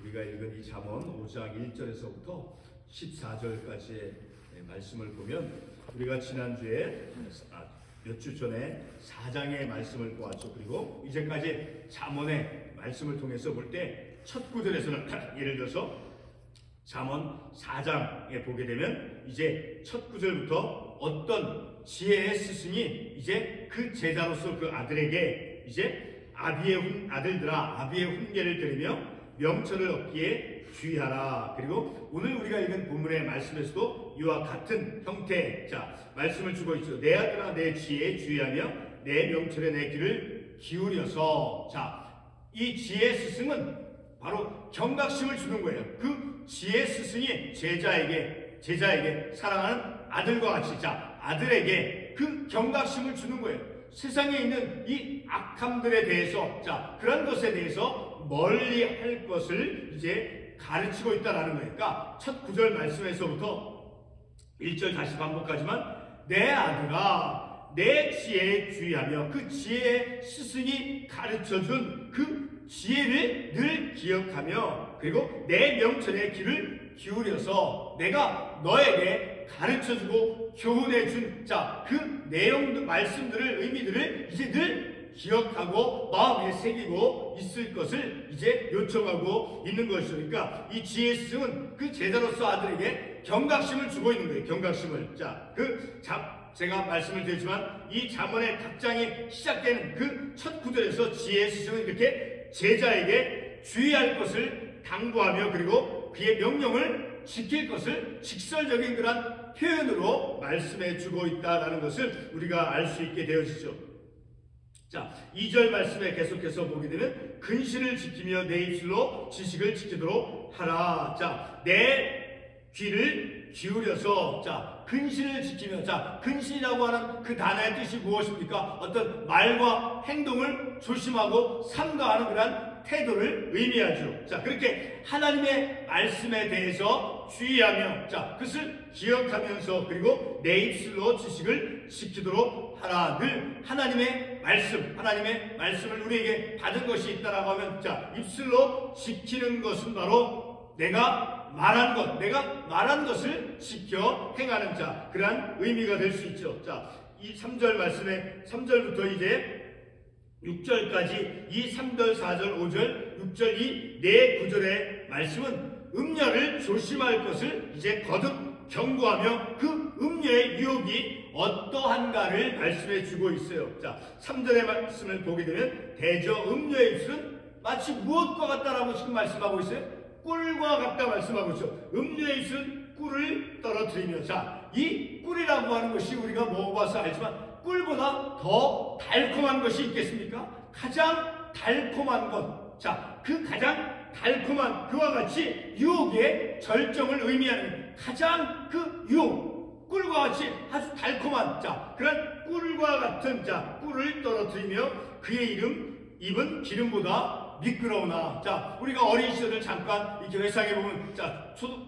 우리가 읽은 이 잠언 5장 1절에서부터 14절까지의 말씀을 보면 우리가 지난주에 몇 주 전에 4장의 말씀을 보았죠. 그리고 이제까지 잠언의 말씀을 통해서 볼 때 첫 구절에서는 예를 들어서 잠언 4장에 보게 되면 이제 첫 구절부터 어떤 지혜의 스승이 이제 그 제자로서 그 아들에게 이제 아들들아 아비의 훈계를 들으며 명철을 얻기에 주의하라. 그리고 오늘 우리가 읽은 본문의 말씀에서도 이와 같은 형태의 말씀을 주고 있죠. 내 아들아 내 지혜에 주의하며 내 명철에 내 귀를 기울여서. 이 지혜의 스승은 바로 경각심을 주는 거예요. 그 지혜의 스승이 제자에게 사랑하는 아들과 같이 아들에게 그 경각심을 주는 거예요. 세상에 있는 이 악함들에 대해서 그런 것에 대해서 멀리 할 것을 이제 가르치고 있다라는 거예요. 그러니까 첫 구절 말씀에서부터 1절 다시 반복하지만 내 아들아 내 지혜에 주의하며 그 지혜의 스승이 가르쳐준 그 지혜를 늘 기억하며 그리고 내 명철에 귀를 기울여서 내가 너에게 가르쳐주고 교훈해준 그 내용들 말씀들을 의미들을 이제 늘 기억하고 마음에 새기고 있을 것을 이제 요청하고 있는 것이죠. 그러니까 이 지혜의 스승은 그 제자로서 아들에게 경각심을 주고 있는 거예요. 경각심을. 제가 말씀을 드렸지만 이 잠언의 각 장이 시작되는 그 첫 구절에서 지혜의 스승은 이렇게 제자에게 주의할 것을 당부하며 그리고 그의 명령을 지킬 것을 직설적인 그런 표현으로 말씀해 주고 있다는 것을 우리가 알 수 있게 되어지죠. 2절 말씀에 계속해서 보게 되면 근신을 지키며 내 입술로 지식을 지키도록 하라. 내 귀를 기울여서 근신을 지키며 근신이라고 하는 그 단어의 뜻이 무엇입니까? 어떤 말과 행동을 조심하고 삼가하는 그런 태도를 의미하죠. 그렇게 하나님의 말씀에 대해서 주의하며 그것을 기억하면서 그리고 내 입술로 지식을 지키도록 하라. 늘 하나님의 말씀을 우리에게 받은 것이 있다라고 하면 입술로 지키는 것은 바로 내가 말한 것을 지켜 행하는 그러한 의미가 될 수 있죠. 이 3절 말씀에 3절부터 이제 6절까지 이 3절, 4절, 5절, 6절 이 네 구절의 말씀은 음녀를 조심할 것을 이제 거듭 경고하며 그 음녀의 유혹이 어떠한가를 말씀해 주고 있어요. 3절의 말씀을 보게 되면 대저 음녀의 입술은 마치 무엇과 같다라고 지금 말씀하고 있어요? 꿀과 같다 말씀하고 있죠. 음료의 입술은 꿀을 떨어뜨리며 이 꿀이라고 하는 것이 우리가 먹어봐서 알지만 꿀보다 더 달콤한 것이 있겠습니까? 가장 달콤한 것. 그 가장 달콤한 그와 같이 유혹의 절정을 의미하는 가장 그 유혹 꿀과 같이 아주 달콤한 그런 꿀과 같은 꿀을 떨어뜨리며 그의 입은 기름보다 미끄러우나. 우리가 어린 시절을 잠깐 이렇게 회상해 보면,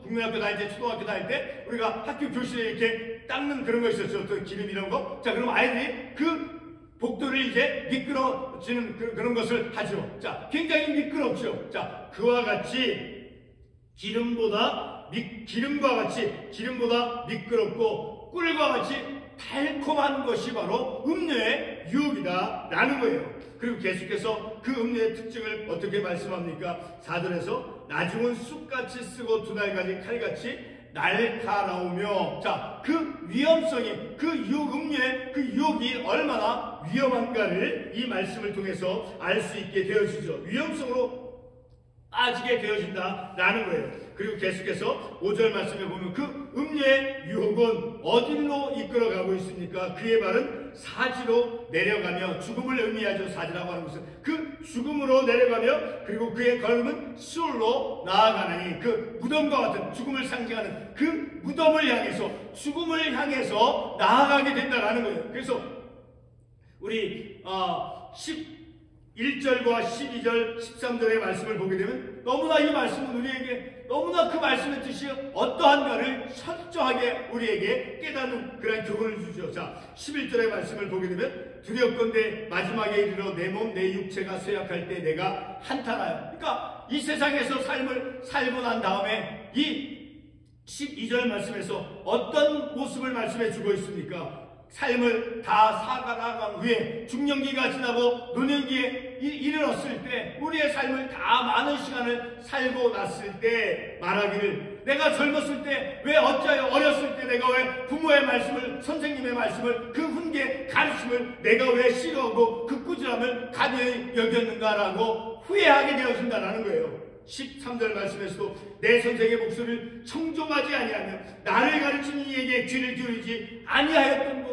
국민학교 다닐 때, 초등학교 다닐 때, 우리가 학교 교실에 이렇게 닦는 그런 거 있었죠. 또 기름 이런 거. 그럼 아이들이 그 복도를 이제 미끄러지는 그런 것을 하죠. 굉장히 미끄럽죠. 그와 같이 기름보다 미끄럽고 꿀과 같이 달콤한 것이 바로 음료의 유혹이다라는 거예요. 그리고 계속해서 그 음료의 특징을 어떻게 말씀합니까? 4절에서 나중은 쑥같이 쓰고 두 날까지 칼같이 날카로우며. 그 위험성이 그 음료의 그 유혹이 얼마나 위험한가를 이 말씀을 통해서 알 수 있게 되어지죠. 위험성으로 빠지게 되어진다라는 거예요. 그리고 계속해서 5절 말씀에 보면 그 음료의 유혹은 어디로 이끌어가고 있습니까? 그의 발은 사지로 내려가며 죽음을 의미하죠. 사지라고 하는 것은 그 죽음으로 내려가며 그리고 그의 걸음은 수울로 나아가느니 그 무덤과 같은 죽음을 상징하는 그 무덤을 향해서 죽음을 향해서 나아가게 된다라는 거예요. 그래서 우리 1절과 12절, 13절의 말씀을 보게 되면 너무나 이 말씀은 우리에게 너무나 그 말씀의 뜻이 어떠한가를 철저하게 우리에게 깨닫는 그런 교훈을 주죠. 자, 11절의 말씀을 보게 되면 두렵건대 마지막에 이르러 내 몸 내 육체가 쇠약할 때 내가 한탄하여. 그러니까 이 세상에서 삶을 살고 난 다음에 이 12절 말씀에서 어떤 모습을 말씀해 주고 있습니까? 삶을 다 살아간 후에 중년기가 지나고 노년기에 이르렀을 때 우리의 삶을 다 많은 시간을 살고 났을 때 말하기를 내가 젊었을 때 왜 어찌하여 어렸을 때 내가 왜 부모의 말씀을 선생님의 말씀을 그 훈계 가르침을 내가 왜 싫어하고 그 꾸지람을 가벼이 여겼는가라고 후회하게 되어진다는 거예요. 13절 말씀에서도 내 선생의 목소리를 청종하지 아니하며 나를 가르치는 이에게 귀를 기울이지 아니하였던 거.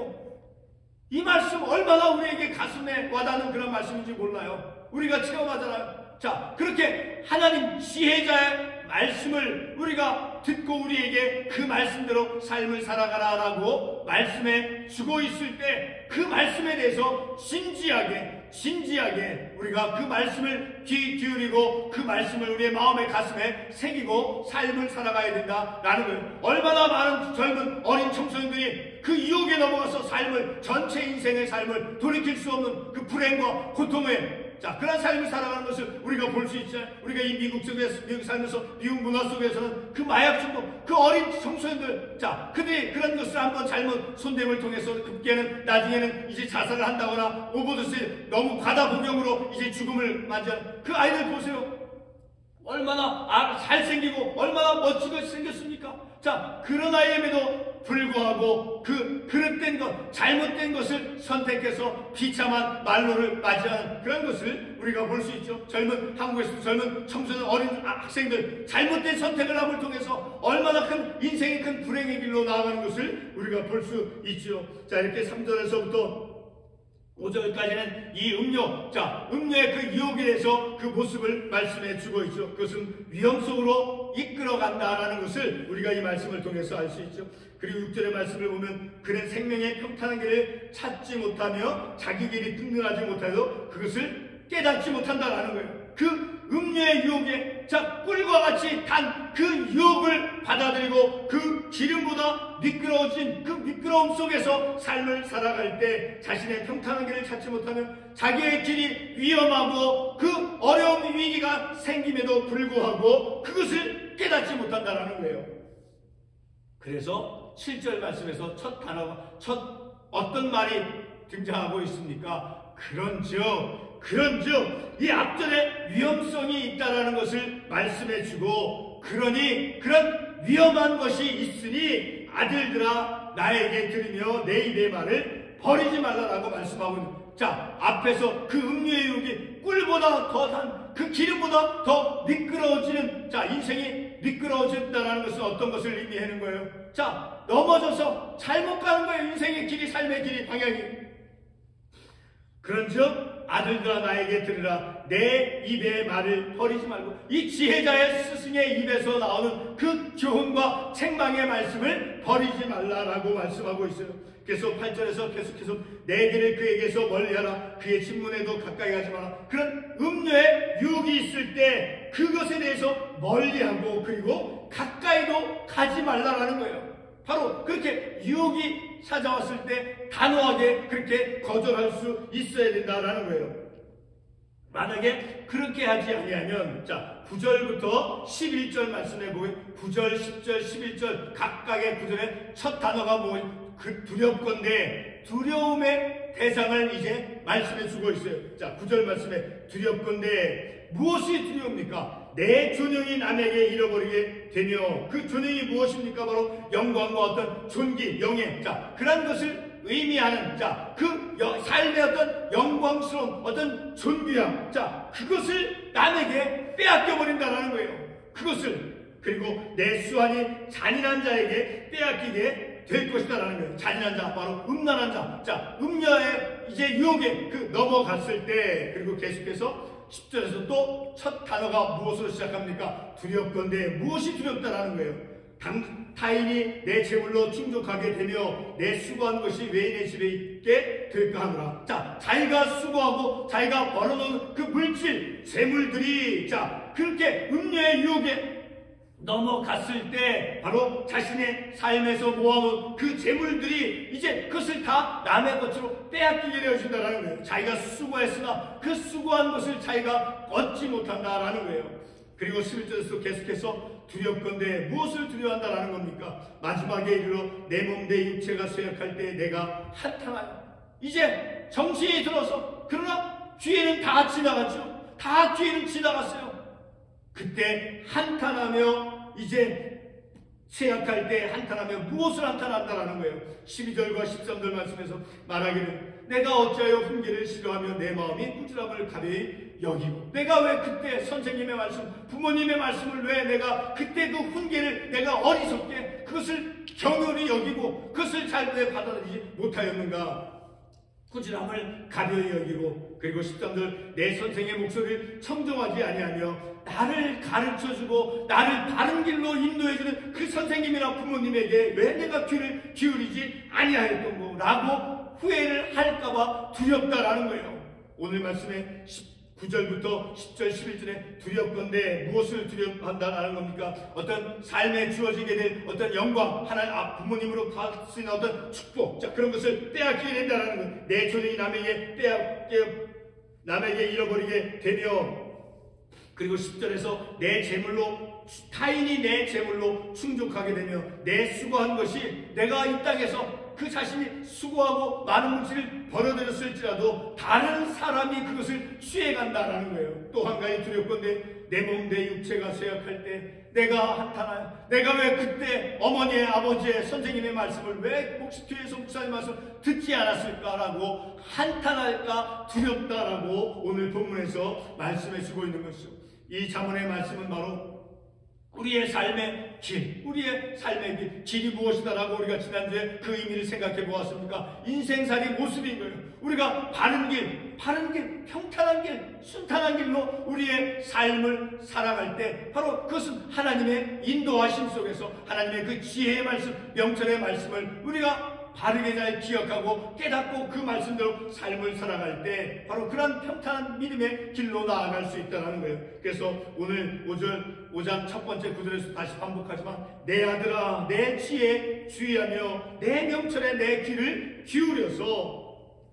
이 말씀 얼마나 우리에게 가슴에 와닿는 그런 말씀인지 몰라요. 우리가 체험하잖아요. 자, 그렇게 하나님 지혜자의 말씀을 우리가 듣고 우리에게 그 말씀대로 삶을 살아가라라고 말씀해 주고 있을 때 그 말씀에 대해서 진지하게 우리가 그 말씀을 귀 기울이고 그 말씀을 우리의 마음의 가슴에 새기고 삶을 살아가야 된다라는 거예요. 얼마나 많은 젊은 어린 청소년들이 그 유혹에 넘어가서 삶을 전체 인생의 삶을 돌이킬 수 없는 그 불행과 고통에 그런 삶을 살아가는 것을 우리가 볼 수 있잖아요. 우리가 이 미국 속에서, 미국 살면서 미국 문화 속에서는 그 마약 중독, 그 어린 청소년들, 그들이 그런 것을 한번 잘못 손대을 통해서 급기에는 나중에는 이제 자살을 한다거나 오버도스 너무 과다 복용으로 이제 죽음을 맞이하는 그 아이들 보세요. 얼마나 잘생기고 얼마나 멋지게 생겼습니까? 그런 아이임에도 불구하고 그 그릇된 것, 잘못된 것을 선택해서 비참한 말로를 맞이하는 그런 것을 우리가 볼 수 있죠. 한국에서 젊은 청소년 어린 학생들 잘못된 선택을 함을 통해서 얼마나 큰 인생의 큰 불행의 길로 나아가는 것을 우리가 볼 수 있죠. 이렇게 3절에서부터 5절까지는 이 음료의 그 유혹에 대해서 그 모습을 말씀해 주고 있죠. 그것은 위험 속으로 이끌어간다라는 것을 우리가 이 말씀을 통해서 알 수 있죠. 그리고 6절의 말씀을 보면 그는 생명의 평탄한 길을 찾지 못하며 자기 길이 든든하지 못하여 그것을 깨닫지 못한다라는 거예요. 그 음료의 유혹에 꿀과 같이 단 그 유혹을 받아들이고 그 기름보다 미끄러워진 그 미끄러움 속에서 삶을 살아갈 때 자신의 평탄한 길을 찾지 못하면 자기의 길이 위험하고 그 어려운 위기가 생김에도 불구하고 그것을 깨닫지 못한다는 거예요. 그래서 7절 말씀에서 첫 단어가 어떤 말이 등장하고 있습니까? 그런즉 이 앞전에 위험성이 있다라는 것을 말씀해 주고 그러니 그런 위험한 것이 있으니 아들들아 나에게 들으며 내 입의 말을 버리지 말라라고 말씀하고 있는 앞에서 그 음료의 유혹이 꿀보다 더 단 그 기름보다 더 미끄러워지는 인생이 미끄러워진다라는 것은 어떤 것을 의미하는 거예요? 넘어져서 잘못 가는 거예요. 인생의 길이, 삶의 길이, 방향이. 그런즉 아들들아 나에게 들으라 내 입의 말을 버리지 말고 이 지혜자의 스승의 입에서 나오는 그 교훈과 책망의 말씀을 버리지 말라라고 말씀하고 있어요. 그래서 8절에서 계속해서 내 길을 그에게서 멀리하라 그의 침문에도 가까이 가지 마라. 그런 음료의 유혹이 있을 때 그것에 대해서 멀리하고 그리고 가까이도 가지 말라라는 거예요. 바로 그렇게 유혹이 찾아왔을 때 단호하게 그렇게 거절할 수 있어야 된다라는 거예요. 만약에 그렇게 하지 아니하면 9절부터 11절 말씀해 보면 9절, 10절, 11절 각각의 구절의 첫 단어가 두렵건대 두려움의 대상을 이제 말씀해 주고 있어요. 9절 말씀에 두렵건대 무엇이 두려웁니까? 내 존영이 남에게 잃어버리게 되며 그 존영이 무엇입니까? 바로 영광과 어떤 존귀, 영예 그런 것을 의미하는 그 삶의 어떤 영광스러운 어떤 존귀함 그것을 남에게 빼앗겨버린다는 거예요. 그리고 내 수완이 잔인한 자에게 빼앗기게 될 것이다라는 거예요. 잔인한 자, 바로 음란한 자. 음녀의 이제 유혹에 넘어갔을 때, 그리고 계속해서 10절에서 또 첫 단어가 무엇으로 시작합니까? 두렵건대 무엇이 두렵다라는 거예요. 타인이 내 재물로 충족하게 되며 내 수고한 것이 왜 내 집에 있게 될까 하노라. 자, 자기가 수고하고 자기가 벌어놓은 그 물질, 재물들이 그렇게 음료의 유혹에 넘어갔을 때 바로 자신의 삶에서 모아놓은 그 재물들이 이제 그것을 다 남의 것으로 빼앗기게 되어진다는 거예요. 자기가 수고했으나 그 수고한 것을 자기가 얻지 못한다라는 거예요. 그리고 11절에서 계속해서 두렵건대 무엇을 두려워한다라는 겁니까? 마지막에 이르러 내 몸 내 육체가 쇠약할 때 내가 한탄하여. 이제 정신이 들어서, 그러나 뒤에는 다 지나갔죠. 다 뒤에는 지나갔어요. 그때 한탄하며, 이제 쇠약할 때 한탄하며 무엇을 한탄한다라는 거예요. 12절과 13절 말씀에서 말하기를 내가 어찌하여 훈계를 싫어하며 내 마음이 꾸지람을 가벼이 여기고. 내가 왜 그때 선생님의 말씀, 부모님의 말씀을 왜 내가 그때 그 훈계를 내가 어리석게 그것을 경연히 여기고 그것을 잘 왜 받아들이지 못하였는가? 꾸지람을 가벼이 여기고. 그리고 13절 내 선생의 목소리를 청정하지 아니하며 나를 가르쳐주고 나를 바른 길로 인도해주는 그 선생님이나 부모님에게 왜 내가 귀를 기울이지 아니하였던 거라고 후회를 할까봐 두렵다라는 거예요. 오늘 말씀에 9절부터 10절 11절에 두렵건대 무엇을 두려워한다라는 겁니까? 어떤 삶에 주어지게 될 어떤 영광, 하나님 부모님으로 받을 수 있는 어떤 축복, 그런 것을 빼앗기게 된다는 거예요. 내 조력이 남에게 잃어버리게 되며, 그리고 10절에서 내 재물로 타인이 내 재물로 충족하게 되며 내 수고한 것이 내가 이 땅에서 그 자신이 수고하고 많은 물질을 벌어들였을지라도 다른 사람이 그것을 취해간다라는 거예요. 또 한 가지 두렵건대 내 몸 내 육체가 쇠약할 때 내가 한탄하여. 내가 왜 그때 어머니의 아버지의 선생님의 말씀을 왜 뒤에서 목사님 말씀을 듣지 않았을까라고 한탄할까 두렵다라고 오늘 본문에서 말씀해 주고 있는 것이죠. 이 잠언의 말씀은 바로 우리의 삶의 길, 우리의 삶의 길이 무엇이다라고 우리가 지난주에 그 의미를 생각해 보았습니까? 인생살이 모습인 거예요. 우리가 바른 길, 평탄한 길, 순탄한 길로 우리의 삶을 살아갈 때 바로 그것은 하나님의 인도하심 속에서 하나님의 그 지혜의 말씀, 명철의 말씀을 우리가 바르게 잘 기억하고 깨닫고 그 말씀대로 삶을 살아갈 때 바로 그런 평탄한 믿음의 길로 나아갈 수 있다는 거예요. 그래서 오늘 5장 첫 번째 구절에서 다시 반복하지만 내 아들아 내 지혜에 주의하며 내 명철에 내 귀를 기울여서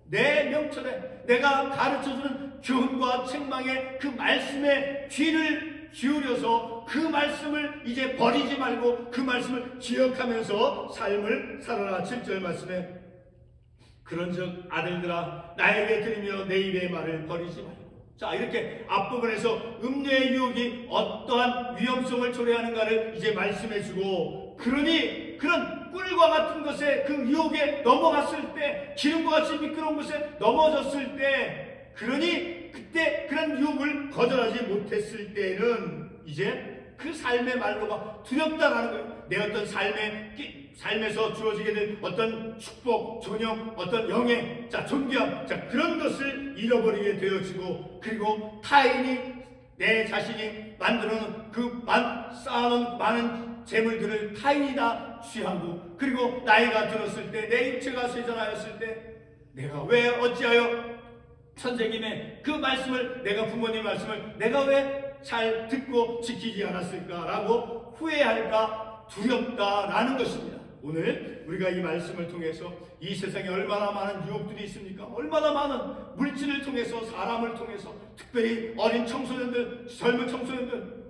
내 명철에 내가 가르쳐주는 교훈과 책망의 그 말씀에 귀를 기울여서 그 말씀을 이제 버리지 말고 그 말씀을 기억하면서 삶을 살아라. 7절 말씀에 그런즉 아들들아 나에게 들으며 내 입의 말을 버리지 말고. 자, 이렇게 앞부분에서 음료의 유혹이 어떠한 위험성을 초래하는가를 이제 말씀해주고, 그러니 그런 꿀과 같은 것에 그 유혹에 넘어갔을 때, 기름과 같이 미끄러운 것에 넘어졌을 때, 그러니 그때 그런 유혹을 거절하지 못했을 때는 이제 그 삶의 말로가 두렵다라는 거예요. 내 어떤 삶에서 주어지게 될 어떤 축복, 존영, 어떤 영예, 존귀함, 그런 것을 잃어버리게 되어지고, 그리고 타인이 내 자신이 만들어놓은 쌓아놓은 많은 재물들을 타인이 다 취하고, 그리고 나이가 들었을 때, 내 육체가 쇠잔하였을 때, 내가 왜 어찌하여 선생님의 그 말씀을, 내가 부모님 말씀을 내가 왜 잘 듣고 지키지 않았을까라고 후회할까 두렵다라는 것입니다. 오늘 우리가 이 말씀을 통해서 이 세상에 얼마나 많은 유혹들이 있습니까? 얼마나 많은 물질을 통해서, 사람을 통해서, 특별히 어린 청소년들, 젊은 청소년들,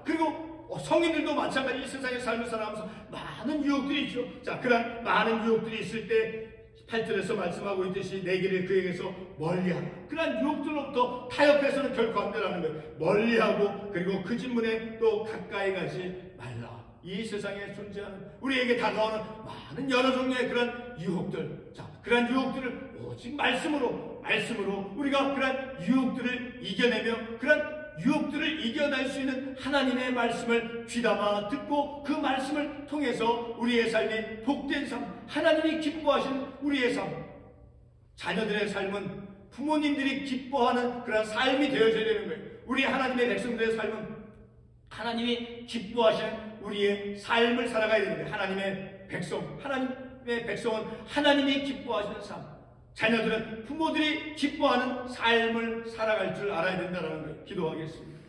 그리고 성인들도 마찬가지 이 세상의 삶을 살아가면서 많은 유혹들이 있죠. 그런 많은 유혹들이 있을 때 8절에서 말씀하고 있듯이 내 길을 그에게서 멀리하라. 그러한 유혹들로부터 타협해서는 결코 안 되라는 거예요. 멀리하고, 그리고 그 진문에 또 가까이 가지 말라. 이 세상에 존재하는 우리에게 다가오는 많은 여러 종류의 그런 유혹들, 그런 유혹들을 오직 말씀으로 우리가 그런 유혹들을 이겨내며 그런 유혹들을 이겨낼 수 있는 하나님의 말씀을 귀담아 듣고 그 말씀을 통해서 우리의 삶이 복된 삶, 하나님이 기뻐하시는 우리의 삶, 자녀들의 삶은 부모님들이 기뻐하는 그런 삶이 되어져야 되는 거예요. 우리 하나님의 백성들의 삶은 하나님이 기뻐하시는 우리의 삶을 살아가야 되는데 하나님의 백성은 하나님이 기뻐하시는 삶, 자녀들은 부모들이 기뻐하는 삶을 살아갈 줄 알아야 된다는 걸 기도하겠습니다.